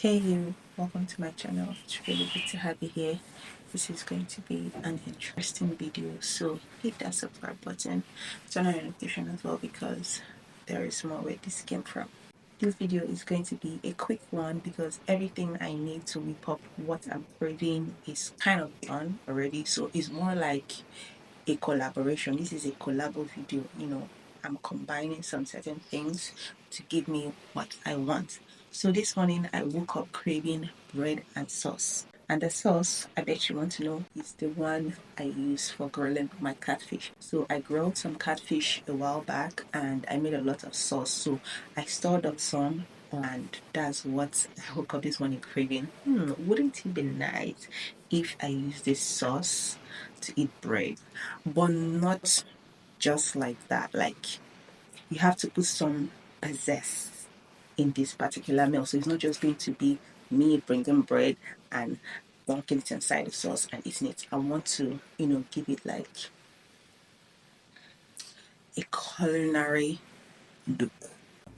Hey you, welcome to my channel. It's really good to have you here. This is going to be an interesting video, so hit that subscribe button, turn on your notification as well because there is more where this came from. This video is going to be a quick one because everything I need to whip up what I'm craving is kind of done already, so it's more like a collaboration. This is a collabo video, I'm combining some certain things to give me what I want. So this morning I woke up craving bread and sauce. And the sauce, I bet you want to know, is the one I use for grilling my catfish. So I grilled some catfish a while back and I made a lot of sauce. So I stored up some and that's what I woke up this morning craving. Wouldn't it be nice if I use this sauce to eat bread? But not just like that. Like, you have to put some possess in this particular meal. So it's not just going to be me bringing bread and dunking it inside the sauce and eating it. I want to, give it like a culinary look.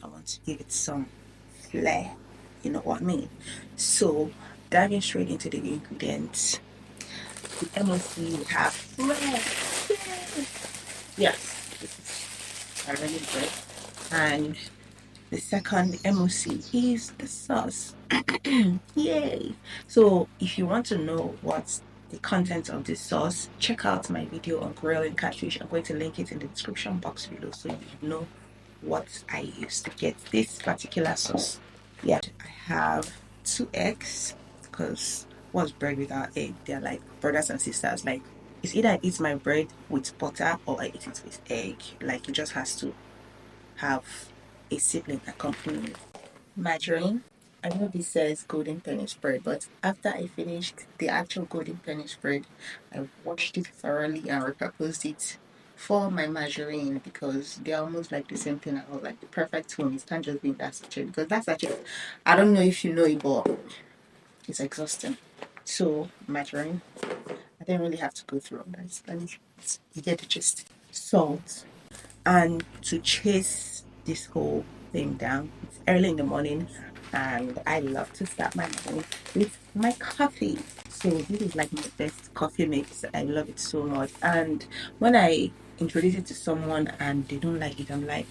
I want to give it some flair. You know what I mean? So diving straight into the ingredients. The MOC we have bread. Yes, this is already bread. And the second MOC is the sauce. Yay! So if you want to know what's the content of this sauce, check out my video on grilling catfish. I'm going to link it in the description box below so you know what I used to get this particular sauce. Yeah, I have 2 eggs because what's bread without egg? They're like brothers and sisters. Like, it's either I eat my bread with butter or I eat it with egg. Like, it just has to have a sibling accompaniment. Margarine. I know this says golden penny spread, but after I finished the actual golden penny spread, I washed it thoroughly and repurposed it for my margarine because they're almost like the same thing. I was like, the perfect one. It can't just be in that sachet because that sachet, I don't know if you know it, but it's exhausting. So margarine, I didn't really have to go through all that. You get the gist. Salt. And to chase this whole thing down, it's early in the morning and I love to start my morning with my coffee. So this is like my best coffee mix. I love it so much. And when I introduce it to someone and they don't like it, I'm like,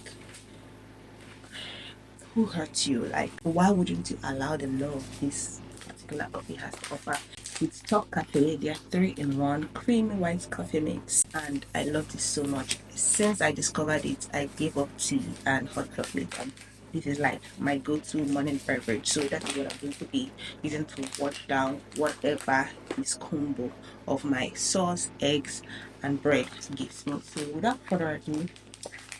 who hurt you? Like, why wouldn't you allow them know this particular coffee has to offer? It's top cafe. They are 3-in-1 creamy white coffee mix, and I love this so much. Since I discovered it, I gave up tea and hot chocolate. And this is like my go-to morning beverage. So that is what I'm going to be using to wash down whatever this combo of my sauce, eggs, and bread gives me. So without further ado,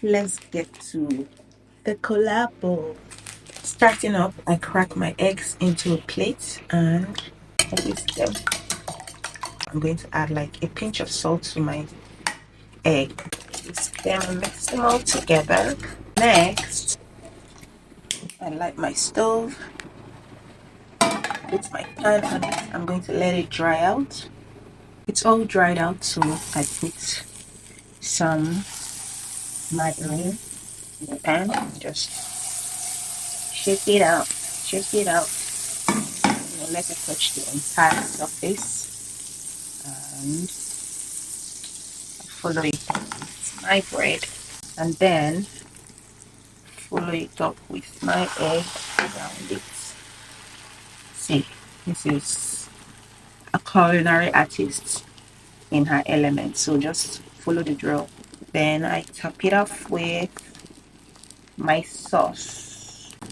let's get to the collabo. Starting up, I crack my eggs into a plate and I use them. I'm going to add like a pinch of salt to my egg. Use them and mix them all together. Next, I light my stove. Put my pan on it. I'm going to let it dry out. It's all dried out, so I put some margarine in the pan. Just shake it out. Shake it out. Let it touch the entire surface and follow it up with my bread and then follow it up with my egg around it. See, this is a culinary artist in her element, so just follow the drill. Then I top it off with my sauce.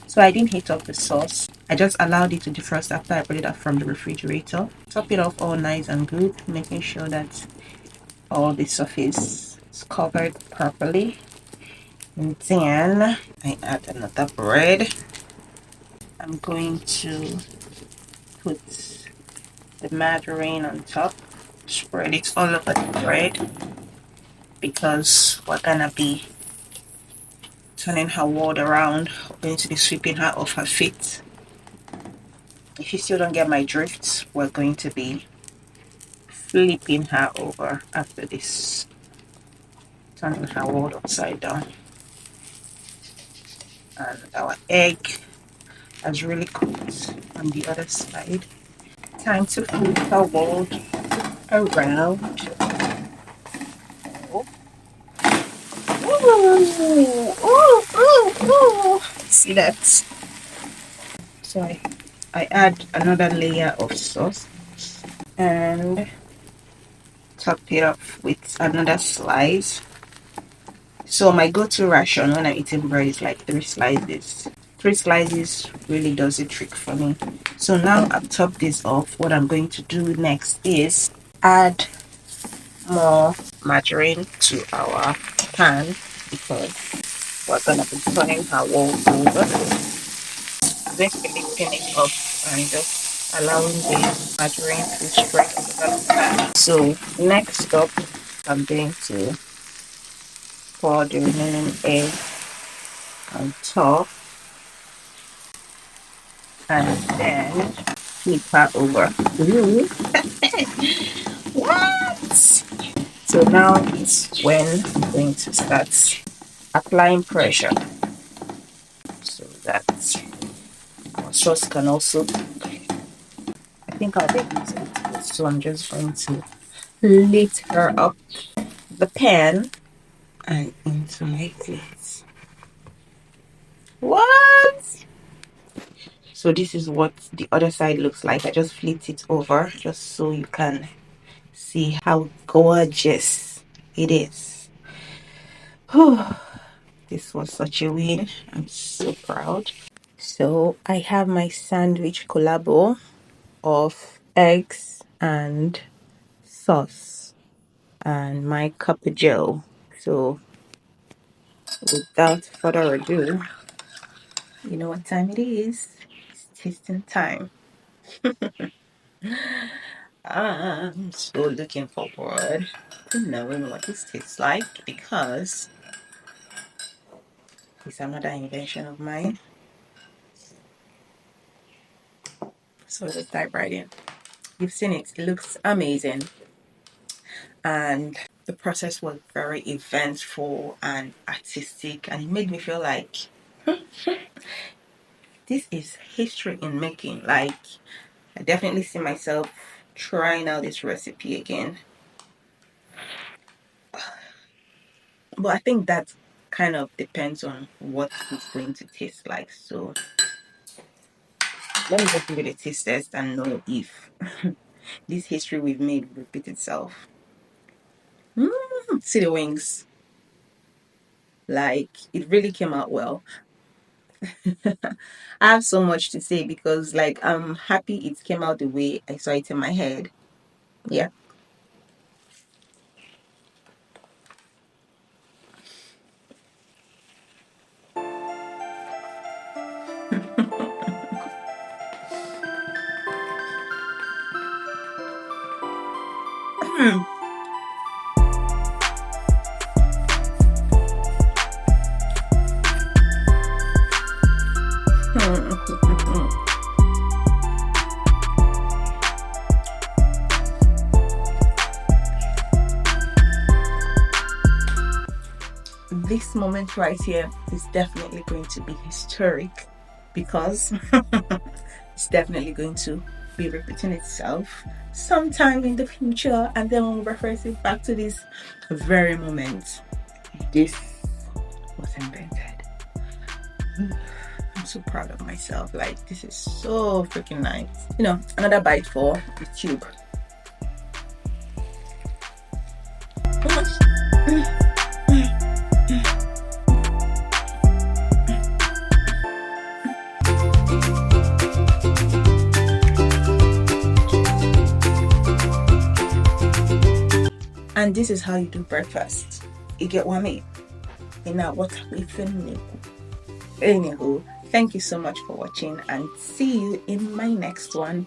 So I didn't heat up the sauce, I just allowed it to defrost after I brought it out from the refrigerator. Top it off all nice and good, making sure that all the surface is covered properly. And then I add another bread. I'm going to put the margarine on top, spread it all over the bread because we're gonna be turning her world around. We're going to be sweeping her off her feet. If you still don't get my drift, we're going to be flipping her over after this, turning her world upside down. And our egg has really cooked on the other side. Time to flip our world around. Ooh, ooh, ooh, ooh. See that? So I add another layer of sauce and top it up with another slice. So my go-to ration when I'm eating bread is like 3 slices. 3 slices really does a trick for me. So now I've topped this off. What I'm going to do next is add more margarine to our pan because we're gonna be turning our walls over. I'm going to be lifting it up and just allowing the margarine to spread over the pan. So next up, I'm going to pour the remaining egg on top and then flip her over. Ooh. What? So now it's when I'm going to start applying pressure so that our sauce can also cook. I think our baby is a little bit, so I'm just going to lift her up the pan and into my plate. What? So this is what the other side looks like. I just flipped it over just so you can see how gorgeous it is. Whew. This was such a win. I'm so proud. So I have my sandwich collabo of eggs and sauce and my cup of joe. So without further ado, you know what time it is? It's tasting time. I'm so looking forward to knowing what this tastes like because it's another invention of mine. So let's dive right in. You've seen it, it looks amazing. And the process was very eventful and artistic, and it made me feel like this is history in making. Like, I definitely see myself trying out this recipe again. But I think that kind of depends on what it's going to taste like. So let me just give it a taste test and know if this history we've made will repeat itself. See the wings. Like, it really came out well. I have so much to say because, like, I'm happy it came out the way I saw it in my head. Yeah. This moment right here is definitely going to be historic because it's definitely going to be repeating itself sometime in the future, and then we'll reference it back to this very moment this was invented. I'm so proud of myself. Like, this is so freaking nice. Another bite for the tube. And this is how you do breakfast. You get what I mean? And now what we filming? Anywho, thank you so much for watching and see you in my next one.